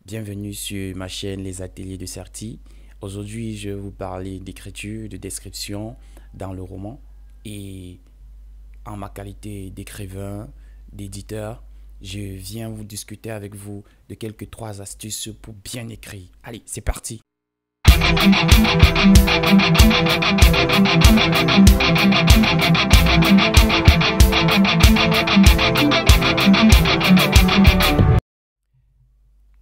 Bienvenue sur ma chaîne Les Ateliers de Certi. Aujourd'hui, je vais vous parler d'écriture, de description dans le roman et en ma qualité d'écrivain, d'éditeur, je viens vous discuter avec vous de quelques trois astuces pour bien écrire. Allez, c'est parti.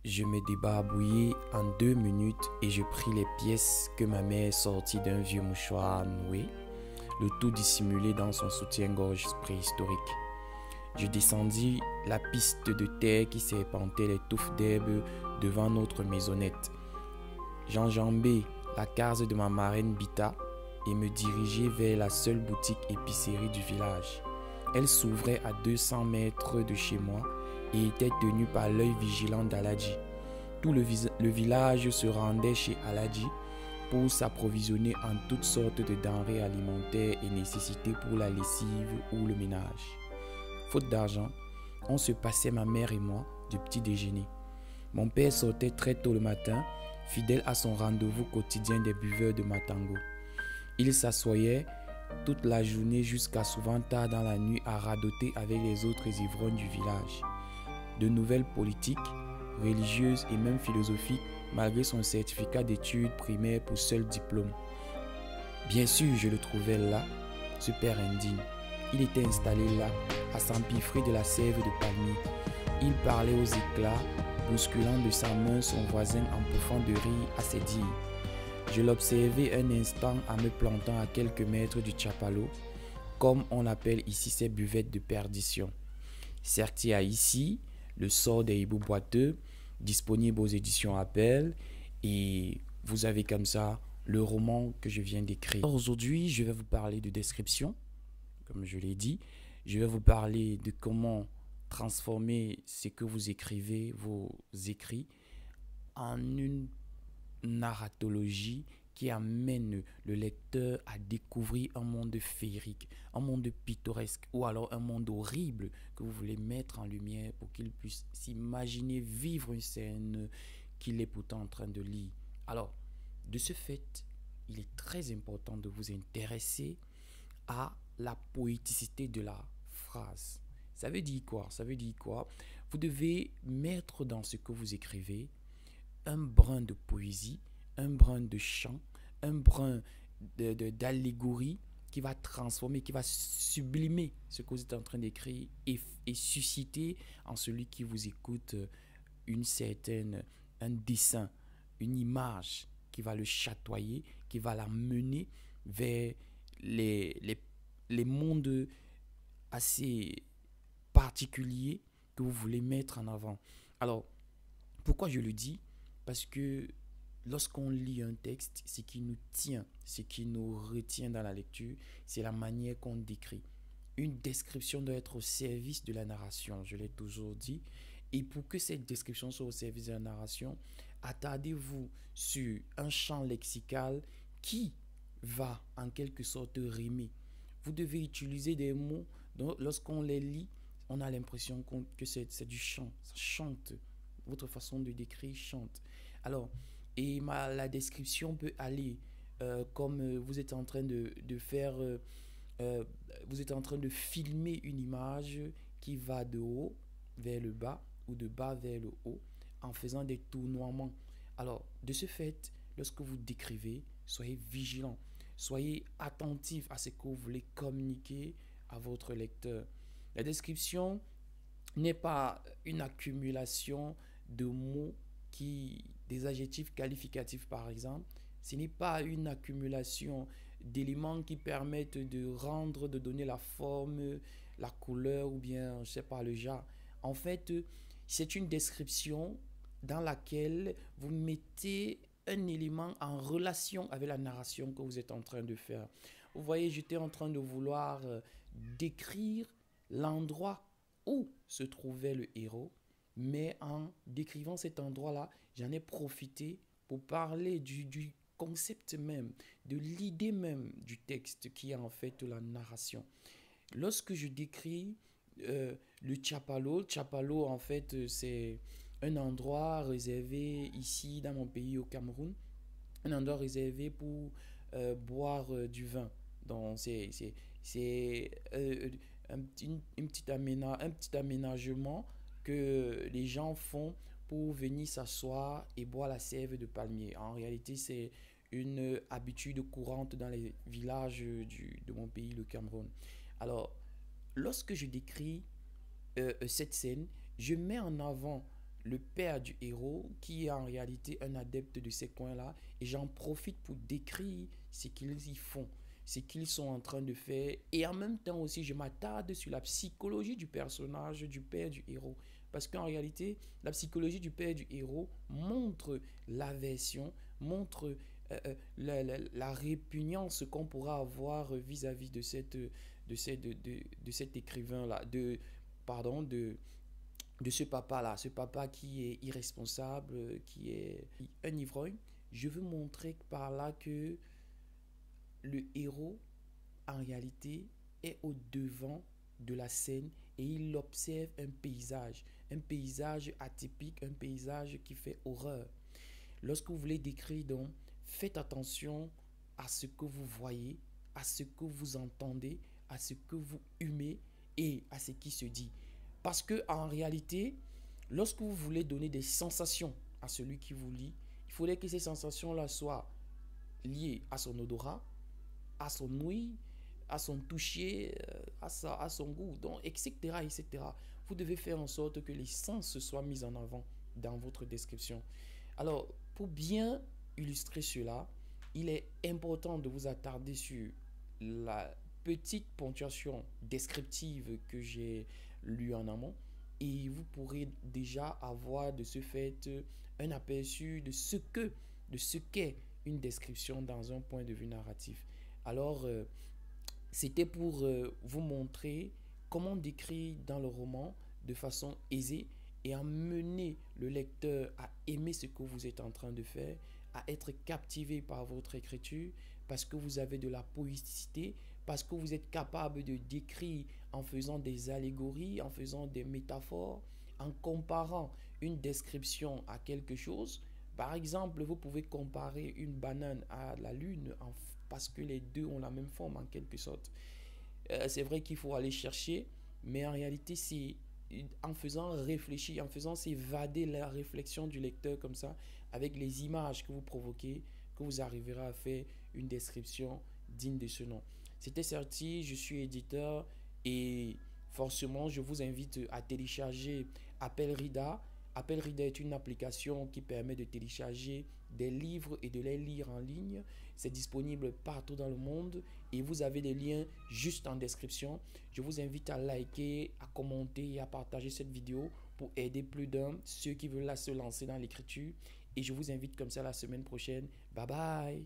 Je me débarbouillai en 2 minutes et je pris les pièces que ma mère sortit d'un vieux mouchoir noué, le tout dissimulé dans son soutien-gorge préhistorique. Je descendis la piste de terre qui serpentait les touffes d'herbe devant notre maisonnette. J'enjambai la case de ma marraine Bita et me dirigeai vers la seule boutique épicerie du village. Elle s'ouvrait à 200 mètres de chez moi et était tenue par l'œil vigilant d'Aladji. Tout le village se rendait chez Aladji pour s'approvisionner en toutes sortes de denrées alimentaires et nécessités pour la lessive ou le ménage. Faute d'argent, on se passait, ma mère et moi, du petit déjeuner. Mon père sortait très tôt le matin, fidèle à son rendez-vous quotidien des buveurs de Matango. Il s'assoyait toute la journée jusqu'à souvent tard dans la nuit à radoter avec les autres ivrognes du village. De nouvelles politiques, religieuses et même philosophiques, malgré son certificat d'études primaires pour seul diplôme. Bien sûr, je le trouvais là, ce père indigne. Il était installé là, à s'empiffrer de la sève de palmier. Il parlait aux éclats, bousculant de sa main son voisin en pouffant de rire à ses dires. Je l'observai un instant en me plantant à quelques mètres du chapalo, comme on appelle ici ces buvettes de perdition. Certi a ici le sort des hiboux boiteux, disponible aux éditions Appel, et vous avez comme ça le roman que je viens d'écrire. Aujourd'hui, je vais vous parler de description, comme je l'ai dit. Je vais vous parler de comment transformer ce que vous écrivez, vos écrits, en une narratologie qui amène le lecteur à découvrir un monde féerique, un monde pittoresque ou alors un monde horrible que vous voulez mettre en lumière pour qu'il puisse s'imaginer vivre une scène qu'il est pourtant en train de lire. Alors, de ce fait, il est très important de vous intéresser à la poéticité de la phrase. Ça veut dire quoi? Ça veut dire quoi? Vous devez mettre dans ce que vous écrivez un brin de poésie, un brin de chant, un brin d'allégorie qui va transformer, qui va sublimer ce que vous êtes en train d'écrire et susciter en celui qui vous écoute un dessin, une image qui va le chatoyer, qui va la mener vers les mondes assez particuliers que vous voulez mettre en avant. Alors, pourquoi je le dis? Parce que lorsqu'on lit un texte, ce qui nous tient, ce qui nous retient dans la lecture, c'est la manière qu'on décrit. Une description doit être au service de la narration, je l'ai toujours dit. Et pour que cette description soit au service de la narration, attardez-vous sur un champ lexical qui va en quelque sorte rimer. Vous devez utiliser des mots dont lorsqu'on les lit, on a l'impression que c'est du chant, ça chante. Votre façon de décrire chante. Alors, la description peut aller comme vous êtes en train de faire, vous êtes en train de filmer une image qui va de haut vers le bas ou de bas vers le haut en faisant des tournoiements. Alors, de ce fait, lorsque vous décrivez, soyez vigilant, soyez attentif à ce que vous voulez communiquer à votre lecteur. La description n'est pas une accumulation de mots des adjectifs qualificatifs par exemple. Ce n'est pas une accumulation d'éléments qui permettent de donner la forme, la couleur ou bien, je sais pas, le genre. En fait, c'est une description dans laquelle vous mettez un élément en relation avec la narration que vous êtes en train de faire. Vous voyez, j'étais en train de vouloir décrire l'endroit où se trouvait le héros, mais en décrivant cet endroit-là, j'en ai profité pour parler du concept même, de l'idée même du texte qui est en fait la narration. Lorsque je décris le chapalo en fait, c'est un endroit réservé ici dans mon pays au Cameroun, un endroit réservé pour boire du vin. Donc c'est un petit aménagement que les gens font pour venir s'asseoir et boire la sève de palmier. En réalité, c'est une habitude courante dans les villages de mon pays, le Cameroun. Alors, lorsque je décris cette scène, je mets en avant le père du héros qui est en réalité un adepte de ces coins-là et j'en profite pour décrire ce qu'ils y font, ce qu'ils sont en train de faire et en même temps aussi je m'attarde sur la psychologie du personnage du père du héros parce qu'en réalité la psychologie du père du héros montre l'aversion, montre la répugnance qu'on pourra avoir vis-à-vis de de cet écrivain-là, pardon, de ce papa qui est irresponsable, qui est un ivrogne. Je veux montrer par là que le héros, en réalité, est au devant de la scène et il observe un paysage atypique, un paysage qui fait horreur. Lorsque vous voulez décrire, donc, faites attention à ce que vous voyez, à ce que vous entendez, à ce que vous humez et à ce qui se dit. Parce que en réalité, lorsque vous voulez donner des sensations à celui qui vous lit, il faudrait que ces sensations-là soient liées à son odorat, à son ouïe, à son toucher, à son goût, donc, etc., etc. Vous devez faire en sorte que les sens soient mis en avant dans votre description. Alors, pour bien illustrer cela, il est important de vous attarder sur la petite ponctuation descriptive que j'ai lue en amont et vous pourrez déjà avoir de ce fait un aperçu de ce qu'est une description dans un point de vue narratif. Alors, c'était pour vous montrer comment décrire dans le roman de façon aisée et emmener le lecteur à aimer ce que vous êtes en train de faire, à être captivé par votre écriture, parce que vous avez de la poéticité, parce que vous êtes capable de décrire en faisant des allégories, en faisant des métaphores, en comparant une description à quelque chose. Par exemple, vous pouvez comparer une banane à la lune parce que les deux ont la même forme en quelque sorte. C'est vrai qu'il faut aller chercher, mais en réalité, c'est en faisant réfléchir, en faisant s'évader la réflexion du lecteur comme ça, avec les images que vous provoquez, que vous arriverez à faire une description digne de ce nom. C'était Certi, je suis éditeur et forcément, je vous invite à télécharger Appel Rida. Appel Reader est une application qui permet de télécharger des livres et de les lire en ligne. C'est disponible partout dans le monde et vous avez des liens juste en description. Je vous invite à liker, à commenter et à partager cette vidéo pour aider plus d'un, ceux qui veulent se lancer dans l'écriture. Et je vous invite comme ça la semaine prochaine. Bye bye!